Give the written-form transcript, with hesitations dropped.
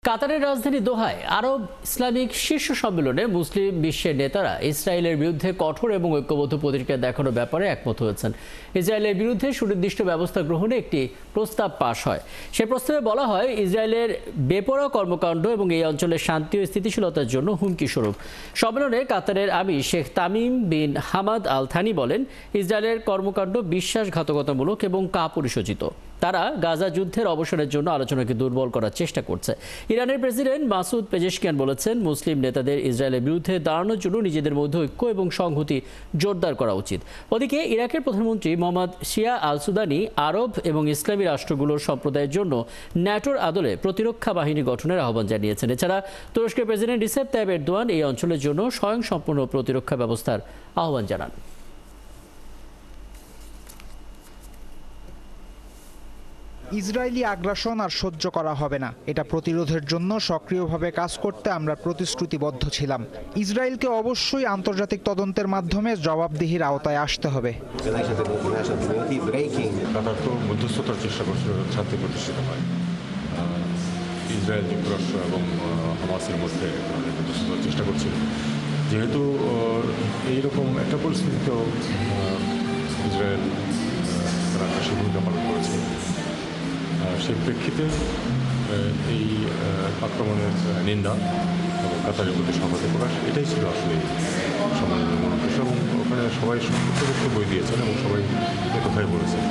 কাতারের রাজধানী দোহায় আরব ইসলামিক শীর্ষ সম্মেলনে মুসলিম বিশ্বের নেতারা ইসরায়েলের বিরুদ্ধে কঠোর এবং ঐক্যবদ্ধ প্রতিক্রিয়া দেখানোর ব্যাপারে একমত হয়েছেন। ইসরায়েলের বিরুদ্ধে সুনির্দিষ্ট ব্যবস্থা গ্রহণে একটি প্রস্তাব পাশ হয়। সে প্রস্তাবে বলা হয়, ইসরায়েলের বেপরোয়া কর্মকাণ্ড এবং এই অঞ্চলের শান্তি ও স্থিতিশীলতার জন্য হুমকি স্বরূপ। সম্মেলনে কাতারের আমির Sheikh Tamim bin Hamad Al Thani বলেন, ইসরায়েলের কর্মকাণ্ড বিশ্বাসঘাতকতামূলক এবং কাপুরুষোচিত। তারা গাজা যুদ্ধের অবসানের জন্য আলোচনাকে দুর্বল করার চেষ্টা করছে। ইরানের প্রেসিডেন্ট মাসুদ পেজেশকিয়ান বলেছেন, মুসলিম নেতাদের ইসরায়েলের বিরুদ্ধে দাঁড়ানোর জন্য নিজেদের মধ্যে ঐক্য এবং সংহতি জোরদার করা উচিত। ওদিকে ইরাকের প্রধানমন্ত্রী মোহাম্মদ শিয়া আল সুদানি আরব এবং ইসলামী রাষ্ট্রগুলোর সম্প্রদায়ের জন্য ন্যাটোর আদলে প্রতিরক্ষা বাহিনী গঠনের আহ্বান জানিয়েছেন। এছাড়া তুরস্কের প্রেসিডেন্ট রিসেপ তাইয়েপ এরদোয়ান এই অঞ্চলের জন্য স্বয়ংসম্পূর্ণ প্রতিরক্ষা ব্যবস্থার আহ্বান জানান। ইসরায়েলি আগ্রাসন আর সহ্য করা হবে না। এটা প্রতিরোধের জন্য সক্রিয়ভাবে কাজ করতে আমরা প্রতিশ্রুতিবদ্ধ ছিলাম। ইসরায়েলকে অবশ্যই আন্তর্জাতিক তদন্তের মাধ্যমে জবাবদিহির আওতায় আসতে হবে। কাতার তো মধ্যস্থতার চেষ্টা করছে, শান্তি প্রতিষ্ঠিত হয়। ইসরায়েল, যুক্তরাষ্ট্র এবং হামাসের মধ্যে মধ্যস্থতার চেষ্টা করছিল। যেহেতু এইরকম একটা পরিস্থিতিতেও ইসরায়েল তারা আকাশী ভূমিকা পালন করেছে, সেই প্রেক্ষিতে এই আক্রমণের নিন্দা এবং কাতারের প্রতি সংহতি প্রকাশ, এটাই ছিল আসলে সম্মেলনের মূল উদ্দেশ্য। এবং ওখানে সবাই বই দিয়েছেন এবং সবাই একথাই বলেছেন।